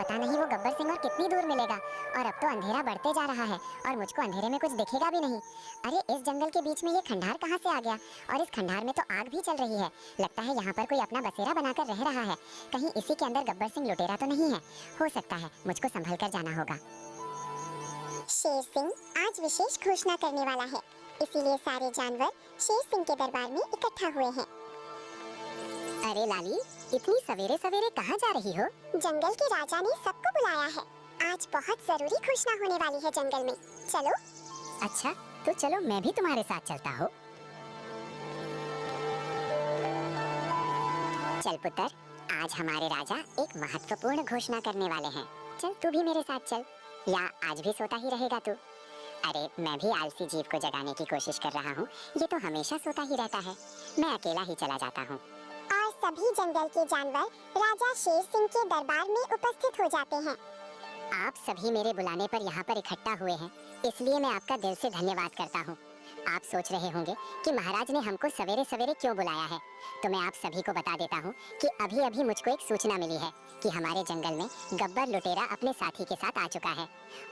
पता नहीं वो गब्बर सिंह और कितनी दूर मिलेगा। और अब तो अंधेरा बढ़ते जा रहा है और मुझको अंधेरे में कुछ दिखेगा भी नहीं। अरे इस जंगल के बीच में ये खंडार कहाँ से आ गया? और इस खंडार में तो आग भी चल रही है। लगता है यहाँ पर कोई अपना बसेरा बनाकर रह रहा है। कहीं इसी के अंदर गब्बर सिंह लुटेरा तो नहीं है? हो सकता है, मुझको संभल कर जाना होगा। शेर सिंह आज विशेष घोषणा करने वाला है, इसीलिए सारे जानवर शेर सिंह के दरबार में इकट्ठा हुए हैं। अरे लाली, इतनी सवेरे सवेरे कहाँ जा रही हो? जंगल के राजा ने सबको बुलाया है। आज बहुत जरूरी घोषणा होने वाली है जंगल में। चलो। अच्छा, तो चलो मैं भी तुम्हारे साथ चलता हूँ। चल पुत्र, आज हमारे राजा एक महत्वपूर्ण घोषणा करने वाले हैं। चल तू भी मेरे साथ चल, या आज भी सोता ही रहेगा तू? अरे मैं भी आलसी जीव को जगाने की कोशिश कर रहा हूँ, ये तो हमेशा सोता ही रहता है। मैं अकेला ही चला जाता हूँ। और सभी जंगल के जानवर राजा शेर सिंह के दरबार में उपस्थित हो जाते हैं। आप सभी मेरे बुलाने पर यहाँ पर इकट्ठा हुए हैं, इसलिए मैं आपका दिल से धन्यवाद करता हूँ। आप सोच रहे होंगे कि महाराज ने हमको सवेरे सवेरे क्यों बुलाया है, तो मैं आप सभी को बता देता हूँ कि अभी अभी मुझको एक सूचना मिली है कि हमारे जंगल में गब्बर लुटेरा अपने साथी के साथ आ चुका है।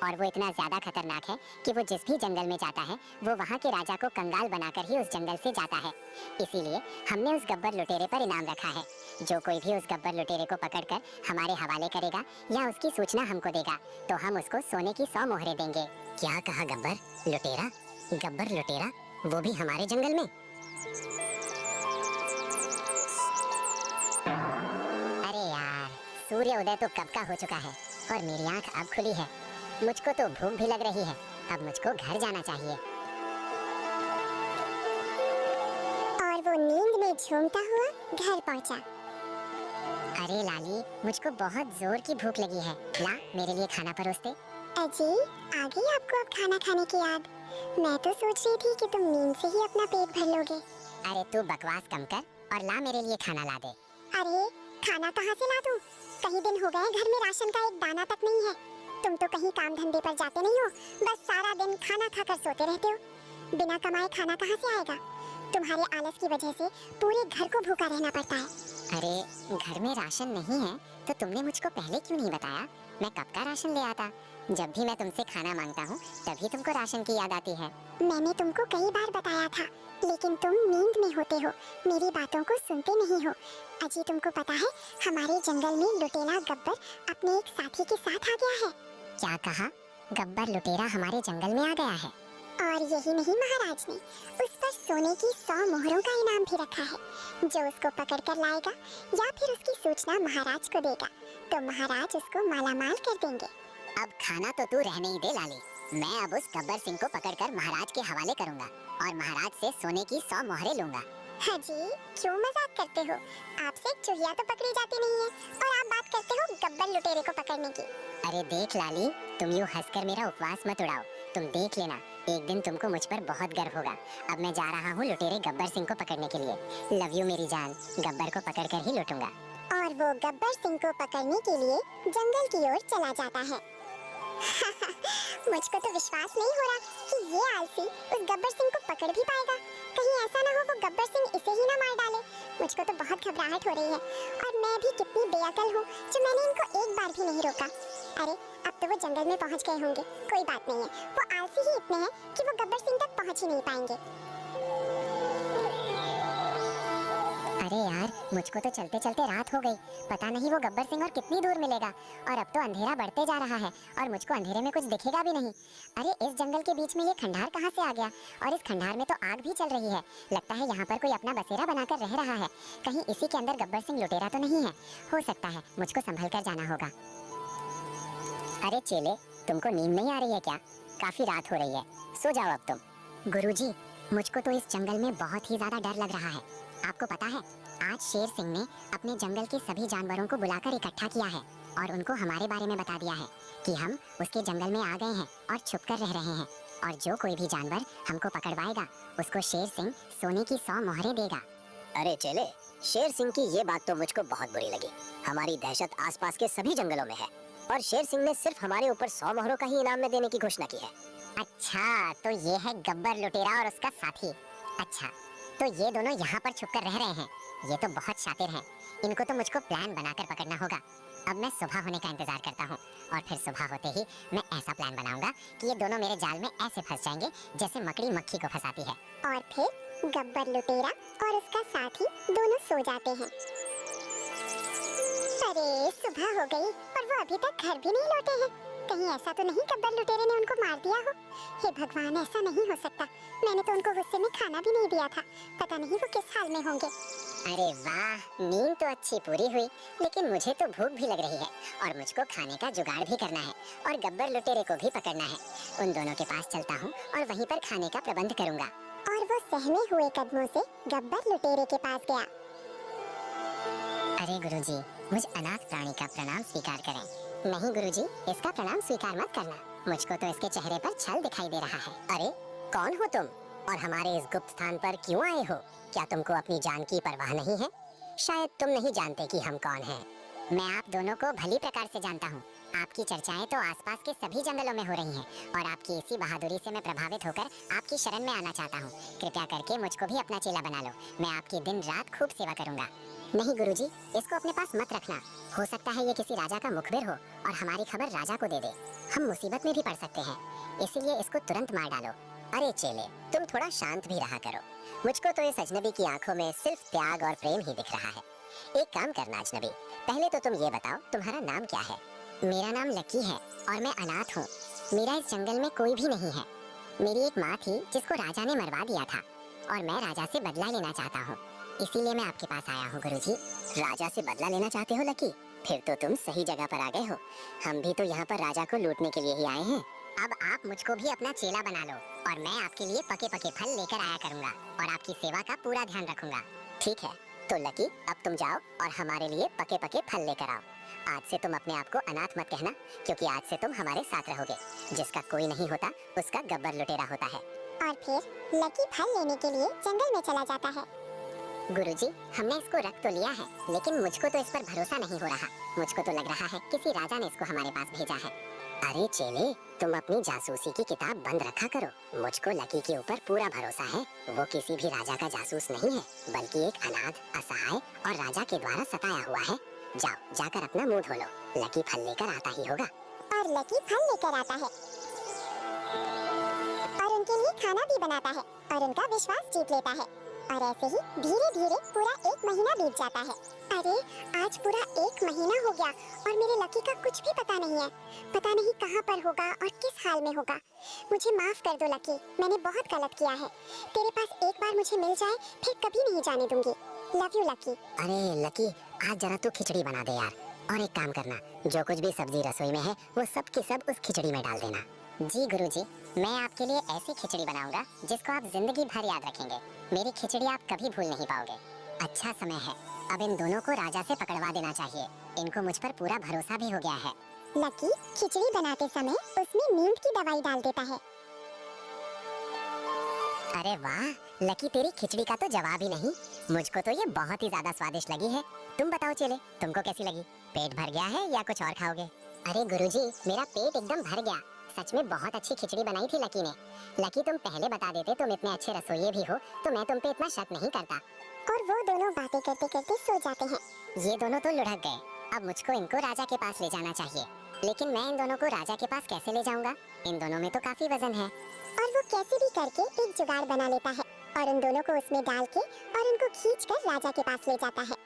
और वो इतना ज्यादा खतरनाक है कि वो जिस भी जंगल में जाता है वो वहाँ के राजा को कंगाल बनाकर ही उस जंगल से जाता है। इसीलिए हमने उस गब्बर लुटेरे पर इनाम रखा है। जो कोई भी उस गब्बर लुटेरे को पकड़कर हमारे हवाले करेगा या उसकी सूचना हमको देगा, तो हम उसको सोने की 100 मोहरें देंगे। क्या कहा? गब्बर लुटेरा? गब्बर लुटेरा, वो भी हमारे जंगल में? अरे यार, सूर्य उदय तो कब का हो चुका है और मेरी आंख अब खुली है। मुझको तो भूख भी लग रही है। अब मुझको घर जाना चाहिए। और वो नींद में झूमता हुआ घर पहुंचा। अरे लाली, मुझको बहुत जोर की भूख लगी है। ला मेरे लिए खाना परोस दे। अजी, आ गई आपको अब खाना खाने की याद? मैं तो सोच रही थी कि तुम नींद से ही अपना पेट भर लोगे। अरे तू बकवास कम कर और ला मेरे लिए खाना ला दे। अरे खाना कहाँ से ला दूं? कई दिन हो गए घर में राशन का एक दाना तक नहीं है। तुम तो कहीं काम धंधे पर जाते नहीं हो, बस सारा दिन खाना खाकर सोते रहते हो। बिना कमाए खाना कहाँ से आएगा? तुम्हारे आलस की वजह से पूरे घर को भूखा रहना पड़ता है। अरे घर में राशन नहीं है तो तुमने मुझको पहले क्यों नहीं बताया? मैं कब का राशन ले आता। जब भी मैं तुमसे खाना मांगता हूँ तभी तुमको राशन की याद आती है। मैंने तुमको कई बार बताया था, लेकिन तुम नींद में होते हो, मेरी बातों को सुनते नहीं हो। अजी तुमको पता है, हमारे जंगल में लुटेरा गब्बर अपने एक साथी के साथ आ गया है। क्या कहा? गब्बर लुटेरा हमारे जंगल में आ गया है? और यही नहीं, महाराज ने उस पर सोने की 100 मोहरों का इनाम भी रखा है। जो उसको पकड़ कर लाएगा या फिर उसकी सूचना महाराज को देगा, तो महाराज उसको मालामाल कर देंगे। अब खाना तो तू रहने ही दे लाली। मैं अब उस गब्बर सिंह को पकड़कर महाराज के हवाले करूंगा और महाराज से सोने की 100 मोहरें लूंगा। हाँ जी, क्यों मजाक करते हो? आपसे चूहिया तो पकड़ी जाती नहीं है और आप बात करते हो गब्बर लुटेरे को पकड़ने की। अरे देख लाली, तुम यूँ हंसकर मेरा उपवास मत उड़ाओ। तुम देख लेना, एक दिन तुमको मुझ पर बहुत गर्व होगा। अब मैं जा रहा हूँ लुटेरे गब्बर सिंह को पकड़ने के लिए। लव यू मेरी जान, गब्बर को पकड़कर ही लूटूंगा। और वो गब्बर सिंह को पकड़ने के लिए जंगल की ओर चला जाता है। मुझको तो विश्वास नहीं हो रहा कि ये आलसी उस गब्बर सिंह को पकड़ भी पाएगा। कहीं ऐसा ना हो वो गब्बर सिंह इसे ही ना मार डाले। मुझको तो बहुत घबराहट हो रही है और मैं भी कितनी बेअकल हूँ जो मैंने इनको एक बार भी नहीं रोका। अरे अब तो वो जंगल में पहुँच गए होंगे, कोई बात नहीं है। वो आलसी ही इतने हैं कि वो गब्बर सिंह तक पहुँच ही नहीं पाएंगे। अरे यार, मुझको तो चलते चलते रात हो गई। पता नहीं वो गब्बर सिंह और कितनी दूर मिलेगा। और अब तो अंधेरा बढ़ते जा रहा है और मुझको अंधेरे में कुछ दिखेगा भी नहीं। अरे इस जंगल के बीच में ये खंडार कहाँ से आ गया? और इस खंडार में तो आग भी चल रही है। लगता है यहाँ पर कोई अपना बसेरा बनाकर रह रहा है। कहीं इसी के अंदर गब्बर सिंह लुटेरा तो नहीं है? हो सकता है, मुझको संभल कर जाना होगा। अरे चेले, तुमको नींद नहीं आ रही है क्या? काफी रात हो रही है, सो जाओ अब तुम। गुरुजी, मुझको तो इस जंगल में बहुत ही ज्यादा डर लग रहा है। आपको पता है, आज शेर सिंह ने अपने जंगल के सभी जानवरों को बुलाकर इकट्ठा किया है और उनको हमारे बारे में बता दिया है कि हम उसके जंगल में आ गए हैं और छुपकर रह रहे हैं। और जो कोई भी जानवर हमको पकड़वाएगा उसको शेर सिंह सोने की 100 मोहरें देगा। अरे चेले, शेर सिंह की ये बात तो मुझको बहुत बुरी लगी। हमारी दहशत आसपास के सभी जंगलों में है और शेर सिंह ने सिर्फ हमारे ऊपर 100 मोहरों का ही इनाम में देने की घोषणा की है। अच्छा, तो ये है गब्बर लुटेरा और उसका साथी। अच्छा, तो ये दोनों यहाँ पर छुपकर रह रहे हैं। ये तो बहुत शातिर हैं। इनको तो मुझको प्लान बनाकर पकड़ना होगा। अब मैं सुबह होने का इंतजार करता हूँ और फिर सुबह होते ही मैं ऐसा प्लान बनाऊंगा कि ये दोनों मेरे जाल में ऐसे फंस जाएंगे जैसे मकड़ी मक्खी को फंसाती है। और फिर गब्बर लुटेरा और उसका साथी दोनों सो जाते हैं। अरे सुबह हो गई और वो अभी तक घर भी नहीं लौटे हैं। कहीं ऐसा तो नहीं गब्बर लुटेरे ने उनको मार दिया हो। हे भगवान, ऐसा नहीं हो सकता। मैंने तो उनको गुस्से में खाना भी नहीं दिया था। पता नहीं वो किस हाल में होंगे। अरे वाह, नींद तो अच्छी पूरी हुई, लेकिन मुझे तो भूख भी लग रही है और मुझको खाने का जुगाड़ भी करना है और गब्बर लुटेरे को भी पकड़ना है। उन दोनों के पास चलता हूँ और वहीं पर खाने का प्रबंध करूँगा। और वो सहमे हुए कदमों से गब्बर लुटेरे के पास गया। अरे गुरुजी, मुझ अनाथ प्राणी का प्रणाम स्वीकार करें। नहीं गुरुजी, इसका प्रणाम स्वीकार मत करना। मुझको तो इसके चेहरे पर छल दिखाई दे रहा है। अरे कौन हो तुम और हमारे इस गुप्त स्थान पर क्यों आए हो? क्या तुमको अपनी जान की परवाह नहीं है? शायद तुम नहीं जानते कि हम कौन हैं। मैं आप दोनों को भली प्रकार से जानता हूँ। आपकी चर्चाएं तो आसपास के सभी जंगलों में हो रही हैं और आपकी इसी बहादुरी से मैं प्रभावित होकर आपकी शरण में आना चाहता हूँ। कृपया करके मुझको भी अपना चेला बना लो। मैं आपकी दिन रात खूब सेवा करूँगा। नहीं गुरुजी, इसको अपने पास मत रखना। हो सकता है ये किसी राजा का मुखबिर हो और हमारी खबर राजा को दे दे। हम मुसीबत में भी पड़ सकते हैं, इसीलिए इसको तुरंत मार डालो। अरे चेले, तुम थोड़ा शांत भी रहा करो। मुझको तो इस अजनबी की आंखों में सिर्फ त्याग और प्रेम ही दिख रहा है। एक काम करना अजनबी, पहले तो तुम ये बताओ तुम्हारा नाम क्या है? मेरा नाम लकी है और मैं अनाथ हूँ। मेरा इस जंगल में कोई भी नहीं है। मेरी एक माँ थी जिसको राजा ने मरवा दिया था और मैं राजा से बदला लेना चाहता हूँ। इसीलिए मैं आपके पास आया हूँ गुरुजी। राजा से बदला लेना चाहते हो लकी? फिर तो तुम सही जगह पर आ गए हो। हम भी तो यहाँ पर राजा को लूटने के लिए ही आए हैं। अब आप मुझको भी अपना चेला बना लो और मैं आपके लिए पके पके फल लेकर आया करूँगा और आपकी सेवा का पूरा ध्यान रखूंगा। ठीक है, तो लकी अब तुम जाओ और हमारे लिए पके पके फल लेकर आओ। आज से तुम अपने आप को अनाथ मत कहना, क्योंकि आज से तुम हमारे साथ रहोगे। जिसका कोई नहीं होता उसका गब्बर लुटेरा होता है। और फिर लकी फल लेने के लिए जंगल में चला जाता है। गुरुजी, हमने इसको रख तो लिया है, लेकिन मुझको तो इस पर भरोसा नहीं हो रहा। मुझको तो लग रहा है किसी राजा ने इसको हमारे पास भेजा है। अरे चेले, तुम अपनी जासूसी की किताब बंद रखा करो। मुझको लकी के ऊपर पूरा भरोसा है। वो किसी भी राजा का जासूस नहीं है, बल्कि एक अनाथ, असहाय और राजा के द्वारा सताया हुआ है। जाओ, जाकर अपना मुंह धो लो। लकी फल लेकर आता ही होगा। और लकी फल लेकर आता है और उनके लिए खाना भी बनाता है और उनका विश्वास जीत लेता है। और ऐसे ही धीरे धीरे पूरा 1 महीना बीत जाता है। अरे आज पूरा 1 महीना हो गया और मेरे लकी का कुछ भी पता नहीं है। पता नहीं कहाँ पर होगा और किस हाल में होगा। मुझे माफ कर दो लकी, मैंने बहुत गलत किया है। तेरे पास एक बार मुझे मिल जाए फिर कभी नहीं जाने दूंगी। Love you lucky. अरे लकी, आज जरा तू खिचड़ी बना दे यार। और एक काम करना, जो कुछ भी सब्जी रसोई में है वो सब की सब उस खिचड़ी में डाल देना। जी गुरुजी, मैं आपके लिए ऐसी खिचड़ी बनाऊंगा जिसको आप जिंदगी भर याद रखेंगे। मेरी खिचड़ी आप कभी भूल नहीं पाओगे। अच्छा समय है, अब इन दोनों को राजा से पकड़वा देना चाहिए। इनको मुझ पर पूरा भरोसा भी हो गया है। लकी खिचड़ी बनाते समय उसमें नींद की दवाई डाल देता है। अरे वाह लकी, तेरी खिचड़ी का तो जवाब ही नहीं। मुझको तो ये बहुत ही ज्यादा स्वादिष्ट लगी है। तुम बताओ चेले, तुमको कैसी लगी? पेट भर गया है या कुछ और खाओगे? अरे गुरुजी, मेरा पेट एकदम भर गया। सच में बहुत अच्छी खिचड़ी बनाई थी लकी ने। लकी, तुम पहले बता देते, तुम इतने अच्छे रसोइये भी हो, तो मैं तुम पे इतना शक नहीं करता। और वो दोनों बातें करते करते सो जाते हैं। ये दोनों तो लुढ़क गए। अब मुझको इनको राजा के पास ले जाना चाहिए, लेकिन मैं इन दोनों को राजा के पास कैसे ले जाऊंगा? इन दोनों में तो काफी वजन है। और वो कैसे भी करके एक जुगाड़ बना लेता है और उन दोनों को उसमें डाल के और उनको खींचकर राजा के पास ले जाता है।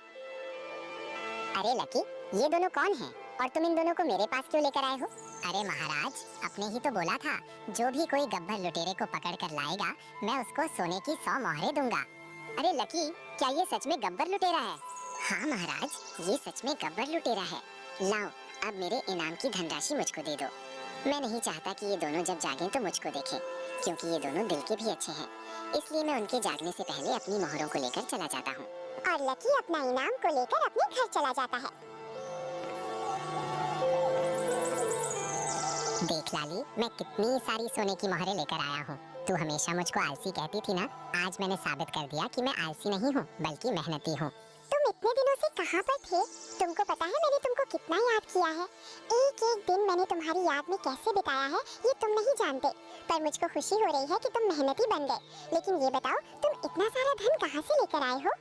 अरे लकी, ये दोनों कौन हैं? और तुम इन दोनों को मेरे पास क्यों लेकर आए हो? अरे महाराज, आपने ही तो बोला था जो भी कोई गब्बर लुटेरे को पकड़ कर लाएगा मैं उसको सोने की 100 मोहरें दूंगा। अरे लकी, क्या ये सच में गब्बर लुटेरा है? हाँ महाराज, ये सच में गब्बर लुटेरा है। लाओ, अब मेरे इनाम की धनराशि मुझको दे दो। मैं नहीं चाहता कि ये दोनों जब जागें तो मुझको देखें, क्योंकि ये दोनों दिल के भी अच्छे हैं। इसलिए मैं उनके जागने से पहले अपनी मोहरों को लेकर चला जाता हूँ। और लकी अपना इनाम को लेकर अपने घर चला जाता है। देख लाली, मैं कितनी सारी सोने की मोहरें लेकर आया हूँ। तू हमेशा मुझको आलसी कहती थी ना, आज मैंने साबित कर दिया कि मैं आलसी नहीं हूँ बल्कि मेहनती हूँ। तुम इतने दिनों से कहाँ पर थे? तुमको पता है मैंने तुमको कितना याद किया है। एक एक दिन मैंने तुम्हारी याद में कैसे बिताया है ये तुम नहीं जानते। पर मुझको खुशी हो रही है कि तुम मेहनती बन गए। लेकिन ये बताओ, तुम इतना सारा धन कहाँ से लेकर आए हो?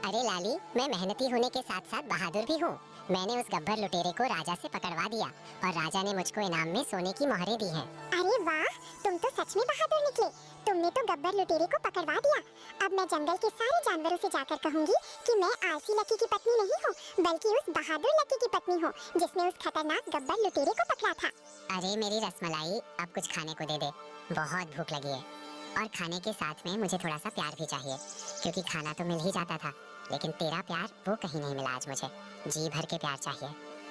अरे लाली, मैं मेहनती होने के साथ साथ बहादुर भी हूँ। मैंने उस गब्बर लुटेरे को राजा से पकड़वा दिया और राजा ने मुझको इनाम में सोने की मोहरें दी हैं। अरे वाह, तुम तो सच में बहादुर निकले। तुमने तो गब्बर लुटेरे को पकड़वा दिया। अब मैं जंगल के सारे जानवरों से जाकर कहूंगी कि मैं आलसी लकी की पत्नी नहीं हूँ, बल्कि उस बहादुर लकी की पत्नी हूँ जिसने उस खतरनाक गब्बर लुटेरे को पकड़ा था। अरे मेरी रसमलाई, अब कुछ खाने को दे दे, बहुत भूख लगी है। और खाने के साथ में मुझे थोड़ा सा प्यार भी चाहिए, क्योंकि खाना तो मिल ही जाता था, लेकिन तेरा प्यार वो कहीं नहीं मिला आज मुझे। जी भर के प्यार चाहिए।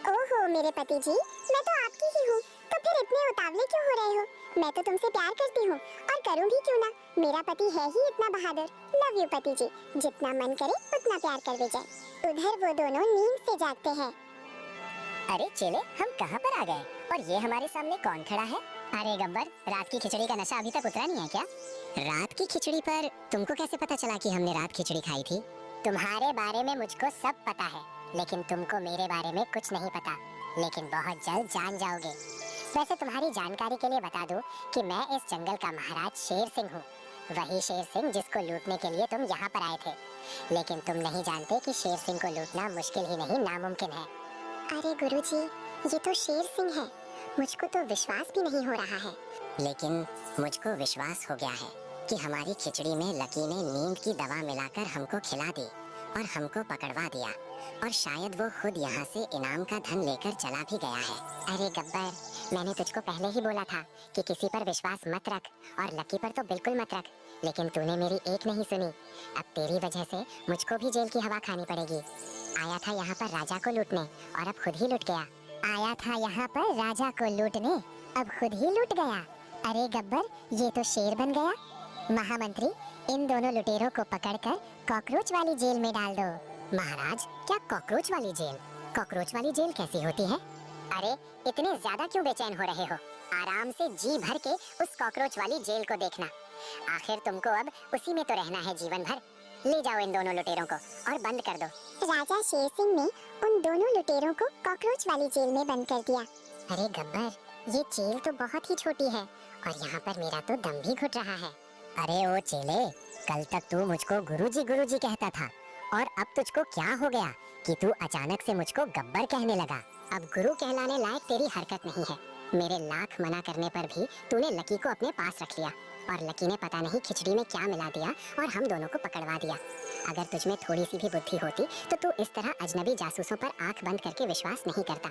ओहो मेरे पति जी, मैं तो आपकी ही हूँ, तो फिर इतने उतावले क्यों हो रहे हो? मैं तो तुमसे प्यार करती हूँ और करूँगी क्यों ना। मेरा पति है ही इतना बहादुर। लव यू पति जी, जितना मन करे उतना प्यार कर दे जाए। उधर वो दोनों नींद से जागते हैं। अरे चेले, हम कहाँ पर आ गए और ये हमारे सामने कौन खड़ा है? अरे गब्बर, रात की खिचड़ी का नशा अभी तक उतरा नहीं है क्या? रात की खिचड़ी पर तुमको कैसे पता चला कि हमने रात खिचड़ी खाई थी? तुम्हारे बारे में मुझको सब पता है, लेकिन तुमको मेरे बारे में कुछ नहीं पता, लेकिन बहुत जल्द जान जाओगे। वैसे तुम्हारी जानकारी के लिए बता दूं कि मैं इस जंगल का महाराज शेर सिंह हूँ, वही शेर सिंह जिसको लूटने के लिए तुम यहाँ पर आए थे। लेकिन तुम नहीं जानते कि शेर सिंह को लूटना मुश्किल ही नहीं, नामुमकिन है। अरे गुरुजी, ये तो शेर सिंह है। मुझको तो विश्वास भी नहीं हो रहा है। लेकिन मुझको विश्वास हो गया है कि हमारी खिचड़ी में लकी ने नींद की दवा मिलाकर हमको खिला दी और हमको पकड़वा दिया, और शायद वो खुद यहाँ से इनाम का धन लेकर चला भी गया है। अरे गब्बर, मैंने तुझको पहले ही बोला था कि किसी पर विश्वास मत रख, और लकी पर तो बिल्कुल मत रख, लेकिन तूने मेरी एक नहीं सुनी। अब तेरी वजह से मुझको भी जेल की हवा खानी पड़ेगी। आया था यहाँ पर राजा को लूटने और अब खुद ही लूट गया। आया था यहाँ पर राजा को लूटने, अब खुद ही लूट गया। अरे गब्बर, ये तो शेर बन गया। महामंत्री, इन दोनों लुटेरों को पकड़कर कॉकरोच वाली जेल में डाल दो। महाराज, क्या कॉकरोच वाली जेल? कॉकरोच वाली जेल कैसी होती है? अरे इतने ज्यादा क्यों बेचैन हो रहे हो? आराम से जी भर के उस कॉकरोच वाली जेल को देखना। आखिर तुमको अब उसी में तो रहना है जीवन भर। ले जाओ इन दोनों लुटेरों को और बंद कर दो। राजा शेर सिंह ने उन दोनों लुटेरों को कॉकरोच वाली जेल में बंद कर दिया। अरे गब्बर, ये जेल तो बहुत ही छोटी है और यहाँ पर मेरा तो दम भी घुट रहा है। अरे ओ चेले, कल तक तू मुझको गुरुजी कहता था, और अब तुझको क्या हो गया कि तू अचानक से मुझको गब्बर कहने लगा? अब गुरु कहलाने लायक तेरी हरकत नहीं है। मेरे लाख मना करने पर भी तूने लकी को अपने पास रख लिया, और लकी ने पता नहीं खिचड़ी में क्या मिला दिया और हम दोनों को पकड़वा दिया। अगर तुझमें थोड़ी सी भी बुद्धि होती तो तू इस तरह अजनबी जासूसों पर आंख बंद करके विश्वास नहीं करता।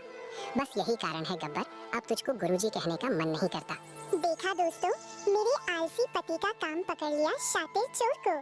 बस यही कारण है गब्बर, अब तुझको गुरुजी कहने का मन नहीं करता। देखा दोस्तों, मेरे आलसी पति का काम पकड़ लिया शातिर चोर को।